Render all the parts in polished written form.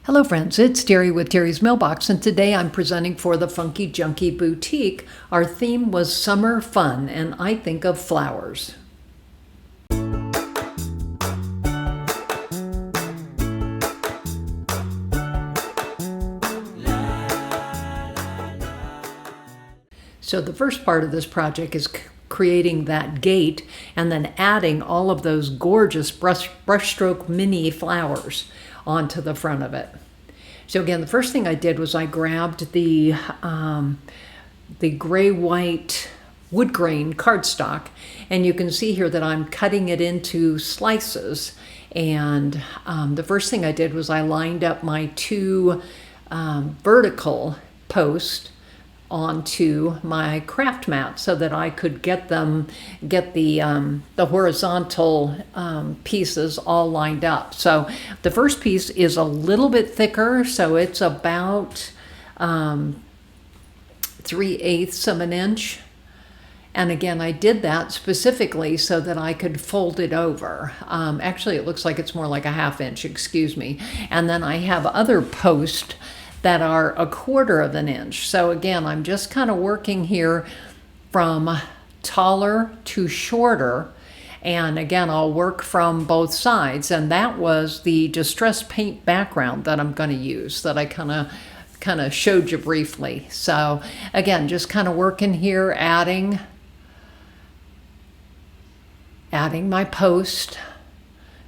Hello friends, it's Terry with Terry's Mailbox, and today I'm presenting for the Funky Junkie Boutique. Our theme was summer fun, and I think of flowers. So the first part of this project is creating that gate and then adding all of those gorgeous brushstroke mini flowers onto the front of it. So again, the first thing I did was I grabbed the gray-white wood grain cardstock, and you can see here that I'm cutting it into slices. And the first thing I did was I lined up my two vertical posts onto my craft mat so that I could get the horizontal pieces all lined up. So the first piece is a little bit thicker, so it's about 3/8 of an inch. And again, I did that specifically so that I could fold it over. Actually, it looks like it's more like a 1/2 inch, excuse me. And then I have other posts that are 1/4 of an inch. So again, I'm just kind of working here from taller to shorter. And again, I'll work from both sides. And that was the distress paint background that I'm going to use, that I kind of showed you briefly. So again, just kind of working here, adding my post.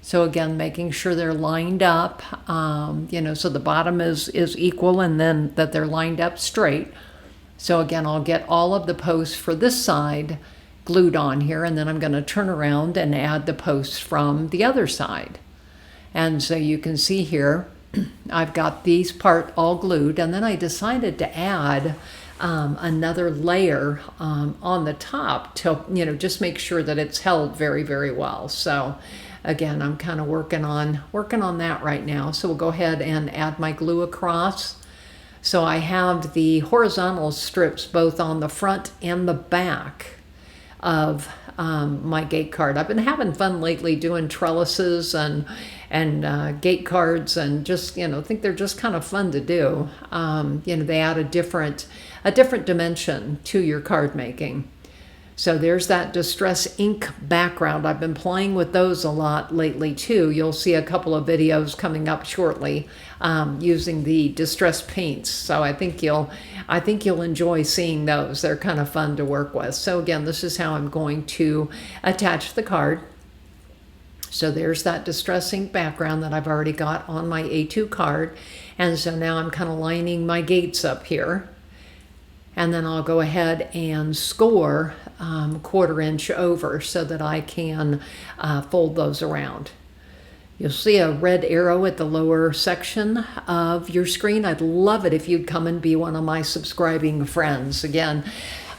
So again, making sure they're lined up, so the bottom is equal, and then that they're lined up straight. So again, I'll get all of the posts for this side glued on here, and then I'm going to turn around and add the posts from the other side. And so you can see here, I've got these part all glued, and then I decided to add another layer on the top to, just make sure that it's held very, very well. So again, I'm kind of working on that right now. So we'll go ahead and add my glue across. So I have the horizontal strips both on the front and the back of my gate card. I've been having fun lately doing trellises and gate cards, and just think they're just kind of fun to do. They add a different dimension to your card making. So there's that Distress ink background. I've been playing with those a lot lately too. You'll see a couple of videos coming up shortly using the Distress paints. So I think you'll enjoy seeing those. They're kind of fun to work with. So again, this is how I'm going to attach the card. So there's that Distress ink background that I've already got on my A2 card. And so now I'm kind of lining my gates up here. And then I'll go ahead and score 1/4 inch over so that I can fold those around. You'll see a red arrow at the lower section of your screen. I'd love it if you'd come and be one of my subscribing friends. Again,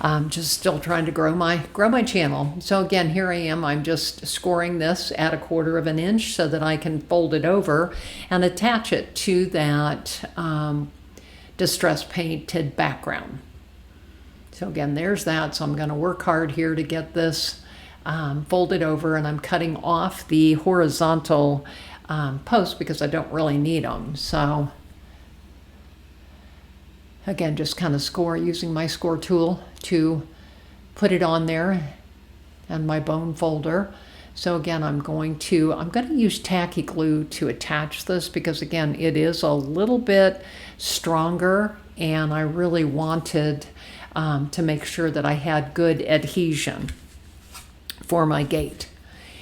I'm just still trying to grow my channel. So again, here I am. I'm just scoring this at 1/4 of an inch so that I can fold it over and attach it to that Distress painted background. So again, there's that. So I'm going to work hard here to get this folded over, and I'm cutting off the horizontal posts because I don't really need them. So again, just kind of using my score tool to put it on there and my bone folder. So again, I'm going to use tacky glue to attach this because again, it is a little bit stronger, and I really wanted to make sure that I had good adhesion for my gate.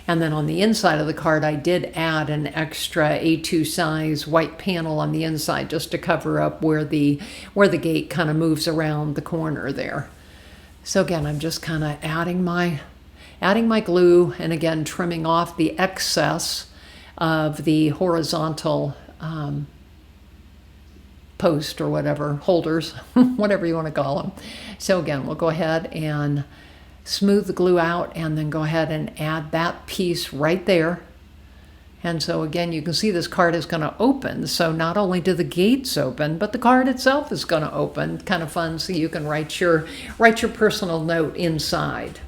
And then on the inside of the card, I did add an extra A2 size white panel on the inside just to cover up where the gate kind of moves around the corner there. So again, I'm just kind of adding my glue, and again, trimming off the excess of the horizontal post or whatever, holders, whatever you want to call them. So again, we'll go ahead and smooth the glue out, and then go ahead and add that piece right there. And so again, you can see this card is going to open. So not only do the gates open, but the card itself is going to open. Kind of fun, so you can write your personal note inside.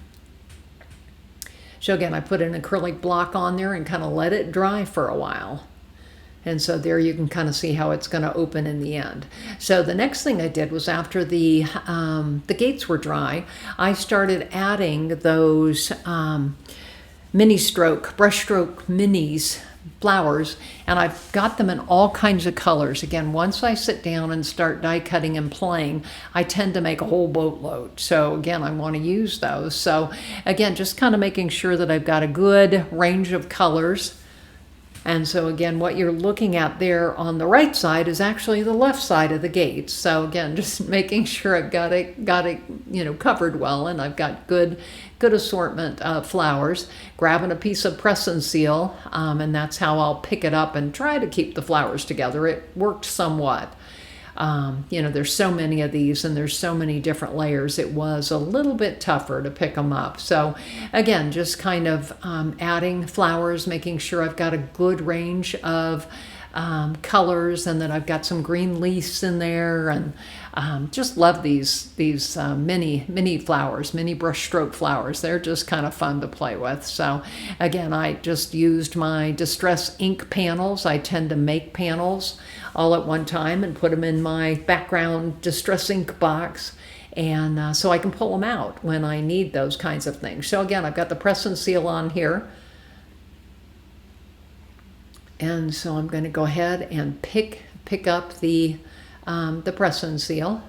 So again, I put an acrylic block on there and kind of let it dry for a while. And so there you can kind of see how it's going to open in the end. So the next thing I did was after the gates were dry, I started adding those mini stroke, brush stroke minis flowers, and I've got them in all kinds of colors. Again, once I sit down and start die cutting and playing, I tend to make a whole boatload. So again, I want to use those. So again, just kind of making sure that I've got a good range of colors. And so again, what you're looking at there on the right side is actually the left side of the gates. So again, just making sure I've got it, covered well, and I've got good assortment of flowers. Grabbing a piece of press and seal, and that's how I'll pick it up and try to keep the flowers together. It worked somewhat. There's so many of these and there's so many different layers. It was a little bit tougher to pick them up. So again, just kind of adding flowers, making sure I've got a good range of colors, and that I've got some green leaves in there, and just love these mini flowers, mini brush stroke flowers. They're just kind of fun to play with. So again, I just used my Distress ink panels. I tend to make panels all at one time and put them in my background Distress ink box, and so I can pull them out when I need those kinds of things. So again, I've got the press and seal on here, and so I'm going to go ahead and pick up the press and seal.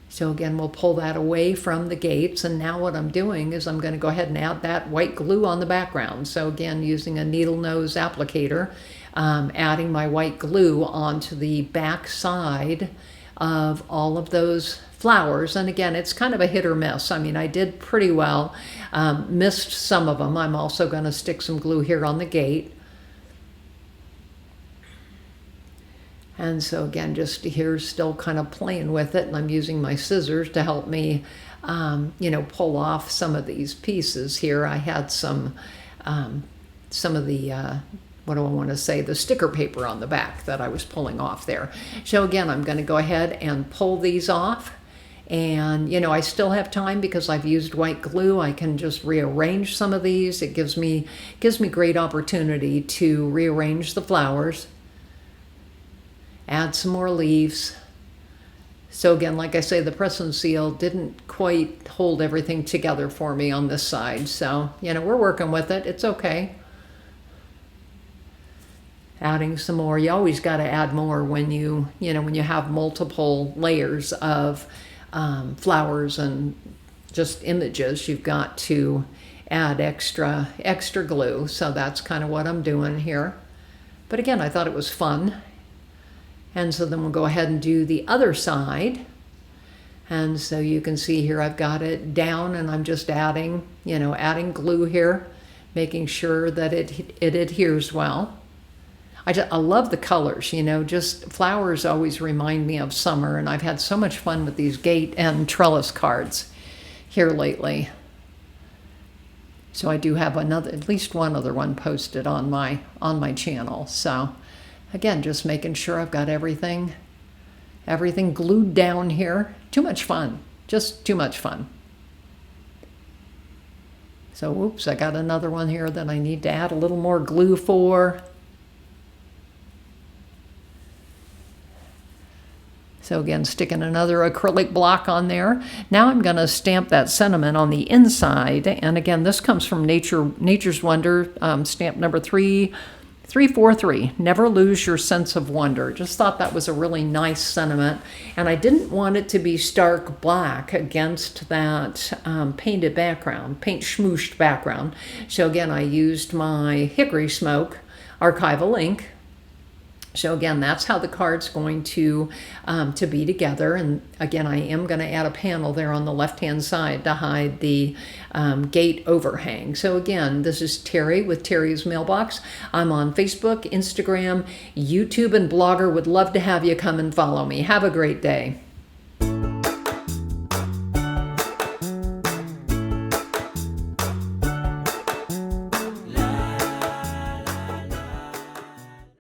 So again, we'll pull that away from the gates, and now what I'm doing is I'm going to go ahead and add that white glue on the background. So again, using a needle nose applicator, adding my white glue onto the back side of all of those flowers. And again, it's kind of a hit or miss. I mean, I did pretty well, missed some of them. I'm also going to stick some glue here on the gate. And so again, just here still kind of playing with it, and I'm using my scissors to help me, pull off some of these pieces here. I had some of the, what do I want to say, the sticker paper on the back that I was pulling off there. So again, I'm going to go ahead and pull these off. And, I still have time because I've used white glue. I can just rearrange some of these. It gives me great opportunity to rearrange the flowers. Add some more leaves. So again, like I say, the press and seal didn't quite hold everything together for me on this side. So, we're working with it. It's okay. Adding some more. You always got to add more when you have multiple layers of flowers and just images. You've got to add extra glue. So that's kind of what I'm doing here. But again, I thought it was fun. And so then we'll go ahead and do the other side. And so you can see here I've got it down, and I'm just adding glue here, making sure that it adheres well. I love the colors, just flowers always remind me of summer, and I've had so much fun with these gate and trellis cards here lately. So I do have at least one other one posted on my channel. So again, just making sure I've got everything glued down here. Too much fun, just too much fun. So, oops, I got another one here that I need to add a little more glue for. So again, sticking another acrylic block on there. Now I'm going to stamp that sentiment on the inside. And again, this comes from Nature's Wonder, stamp number 343. Never lose your sense of wonder. Just thought that was a really nice sentiment. And I didn't want it to be stark black against that paint schmooshed background. So again, I used my Hickory Smoke archival ink. So again, that's how the card's going to be together. And again, I am going to add a panel there on the left-hand side to hide the gate overhang. So again, this is Terry with Terry's Mailbox. I'm on Facebook, Instagram, YouTube, and Blogger. Would love to have you come and follow me. Have a great day.